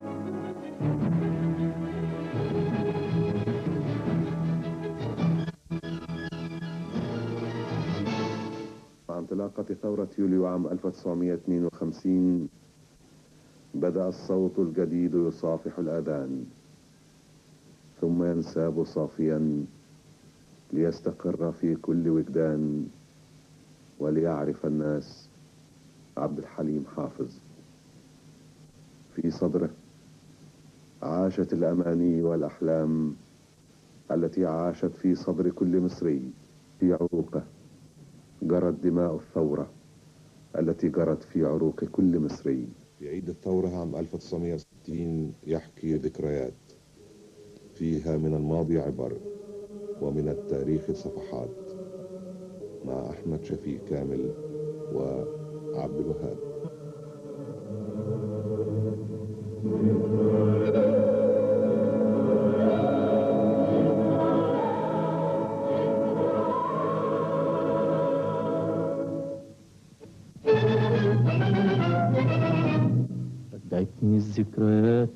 مع انطلاقة ثورة يوليو عام 1952 بدأ الصوت الجديد يصافح الآذان، ثم ينساب صافيا ليستقر في كل وجدان، وليعرف الناس عبد الحليم حافظ. في صدره عاشت الأماني والأحلام التي عاشت في صدر كل مصري. في عروقه جرت دماء الثورة التي جرت في عروق كل مصري. في عيد الثورة عام 1960 يحكي ذكريات فيها من الماضي عبر ومن التاريخ صفحات، مع أحمد شفيق كامل وعبد الوهاب. رجعتني الذكريات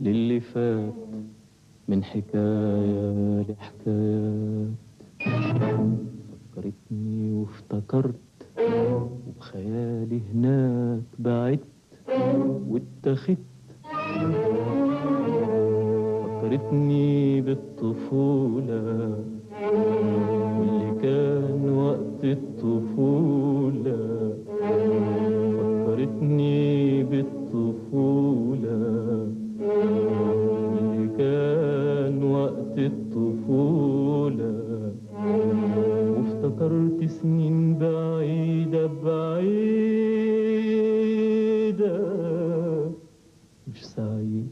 للي فات من حكاية لحكايات، فكرتني وافتكرت وبخيالي هناك بعدت واتخذت. فكرتني بالطفولة واللي كان وقت الطفولة، فكرتني بالطفولة واللي كان وقت الطفولة، وافتكرت سنين بعيدة بعيدة مش سعيد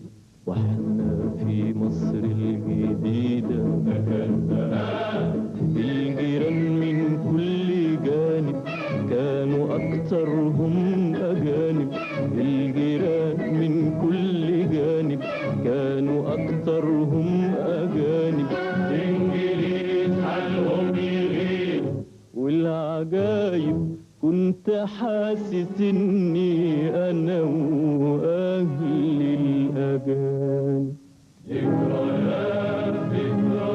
واحنا في مصر الجديدة. الجيران من كل جانب كانوا أكترهم أجانب، الجيران من كل جانب كانوا أكترهم أجانب. الإنجليز حالهم يغيب والعجايب كنت حاسس إني أنا وأهل الأجانب. ذكريات ذكريات،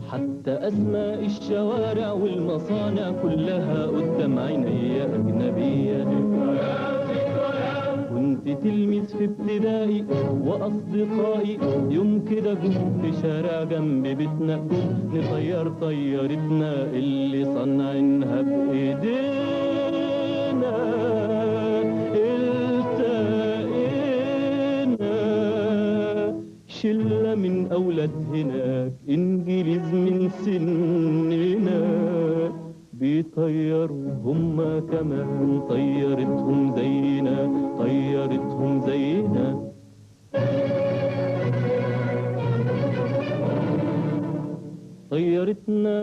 حتى أسماء الشوارع والمصانع كلها قدام عيني أجنبية. كنت تلميذ في ابتدائي وأصدقائي يوم كده جم في شارع جنب بيتنا نطير طيارتنا اللي صنعناها بإيدينا. التقينا شلة من أولاد هناك إنجليز من سننا بيطيروا هما كمان طيرتهم زينا طيرتهم زينا. طيرتنا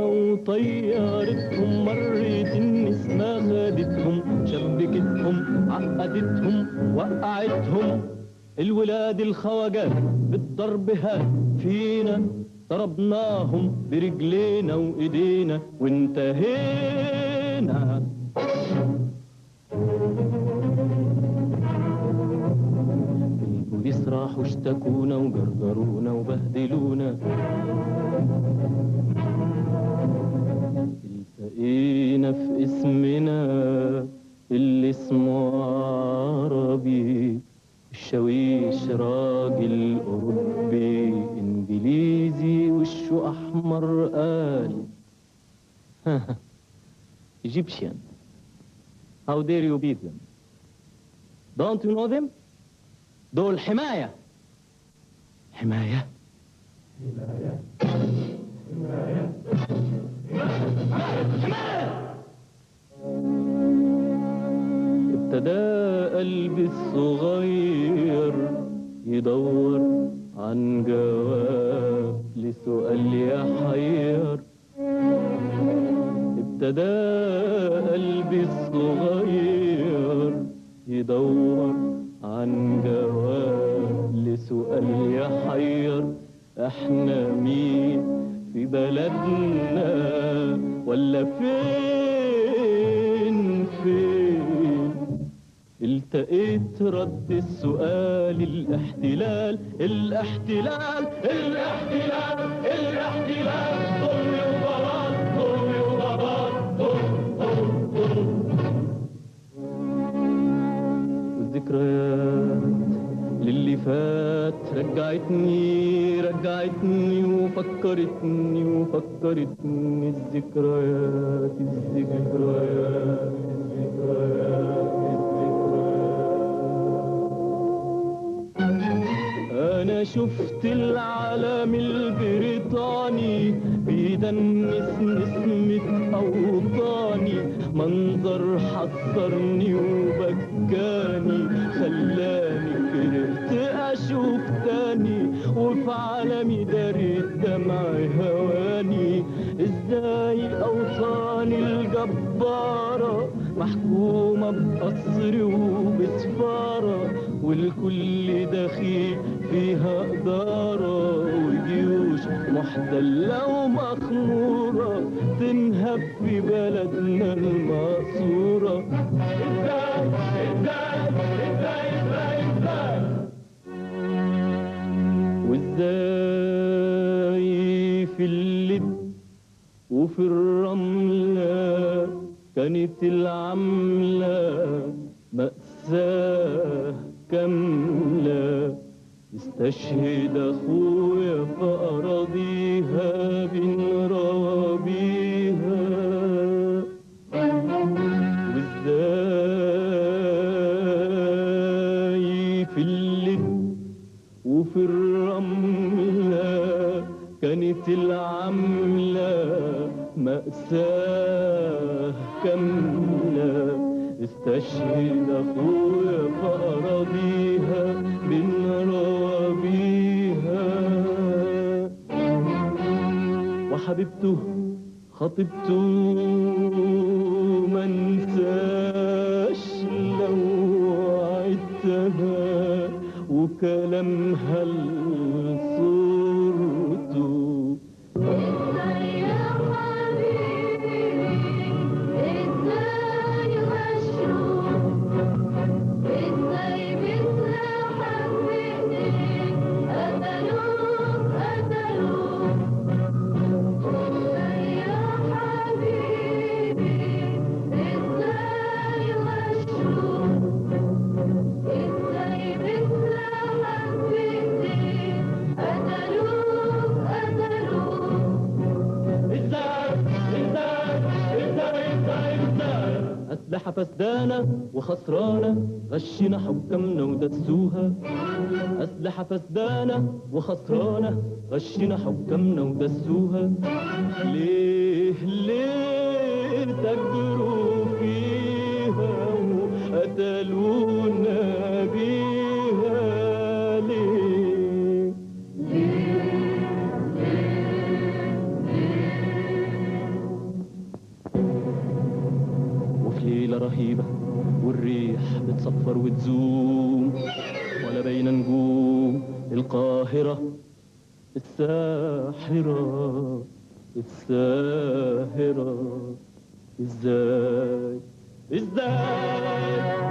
وطيرتهم مرت النسمة خدتهم شبكتهم عقدتهم وقعتهم. الولاد الخواجات بالضرب هات فينا ضربناهم برجلينا وايدينا وانتهينا. البوليس راحوا اشتكونا وجرجرونا وبهدلونا. التقينا في اسمنا اللي اسمه عربي، الشاويش راجل أوروبي إنجليزي وشه أحمر قال Egyptian. How dare you beat them? Don't you know them? دول حماية. حماية؟ حماية حماية حماية. ابتدى قلبي الصغير يدور عن جواب لسؤال يحير. ابتدى قلبي الصغير يدور عن جواب لسؤال يحير. احنا مين في بلدنا ولا فين؟ فين. التقيت رد السؤال الاحتلال الاحتلال الاحتلال الاحتلال، ظلم وضلال ظلم وضلال والذكريات للي فات رجعتني وفكرتني الذكريات الذكريات أنا شفت العلم البريطاني بيدنس نسمة أوطاني، منظر حصرني وبكاني خلاني كرهت أشوف تاني، وفي عالمي دارت دمعي هواني. إزاي أوطاني الجبارة محكومة بقصر وبسفارة، والكل دخيل فيها إدارة، وجيوش محتلة ومخمورة تنهب في بلدنا المقصورة. إزاي إزاي إزاي إزاي إزاي وإزاي في اللب وفي الرملة كانت العملة مأساة كاملة، استشهد أخويا في أراضيها بنرابيها. وإزاي في اللب وفي الرملة كانت العملة مأساة كاملة، استشهد أخويا في أراضيها بنرابيها. وحبيبته خطيبته منساش لو عدتها، وكلامها لصورته. أسلحة فسدانة وخسرانة غشنا حكامنا ودسوها، أسلحة فسدانة وخسرانة غشنا حكامنا ودسوها. ليه تجروا فيها وقتلونا بيها؟ ليه ليلة رهيبة والريح بتصفر وتزوم، ولا بين نجوم القاهرة الساحرة الساهرة. إزاي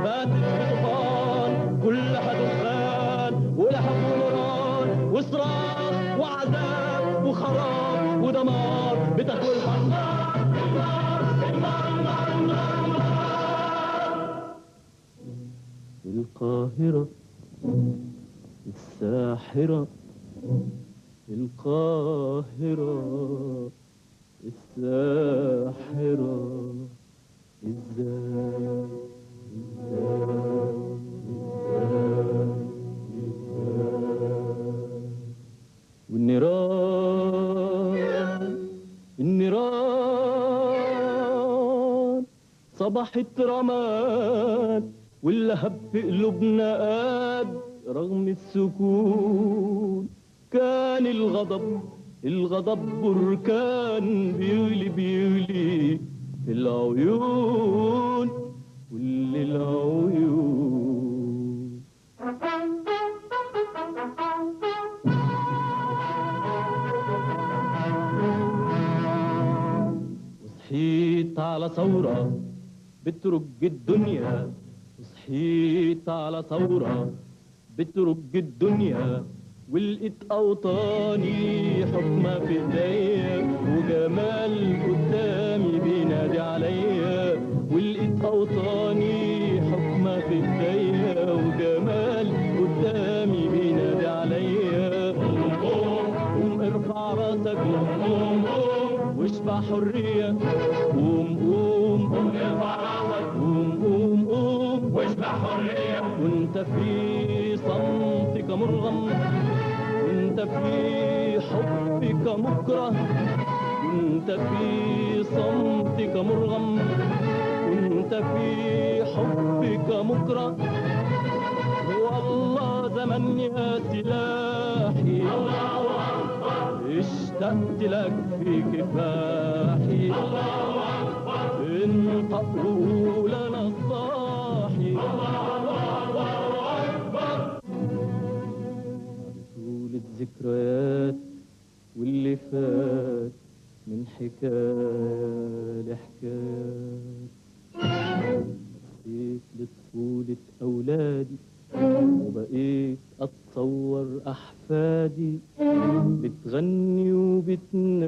باتت في طوفان كلها دخان ولهب ونوران وصراخ وعذاب وخراب ودمار بتاكل النار النار النار النار النار. القاهرة الساحرة القاهرة الساحرة. إزاي والنيران صبحت رماد واللهب في قلوبنا قاد رغم السكون. كان الغضب بركان بيغلي في العيون كل العيون. وصحيت على ثورة بترج الدنيا وصحيت على ثورة، بترج الدنيا ولقيت أوطاني حكمة في ايديا وجمال قدامي بينادي عليا، ولقيت أوطاني حكمة في ايديا وجمال قدامي بينادي عليا. قوم ارفع راسك، قوم واشبع حرية، قوم ارفع راسك، قوم واشبع حرية، وانت في صمتك مرغم، وانت في حبك مكره، وانت في صمتك مرغم، وانت في حبك مكره. والله زمن يا سلاحي، الله أكبر، اشتقت لك في كفاحي، الله أكبر، انطق وقول أنا الصاحي، الله أكبر. طول الذكريات واللي فات من حكاية لحكايات، بقيت لطفولة أولادي وبقيت أتصور أحفادي بتغني وبتنادي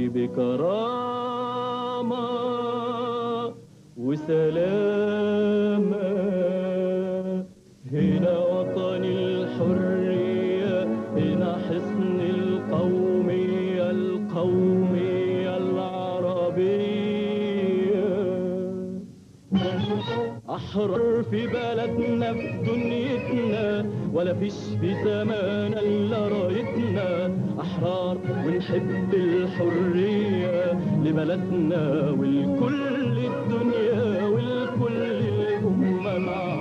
بكرامة وسلامة. هنا وطن الحرية، هنا حصن القومية، القومية العربية. أحرار في بلدنا في دنيتنا، ولا فيش في زماننا إلا رايتنا. أحرار ونحب الحرية لبلدنا ولكل الدنيا ولكل الأمة.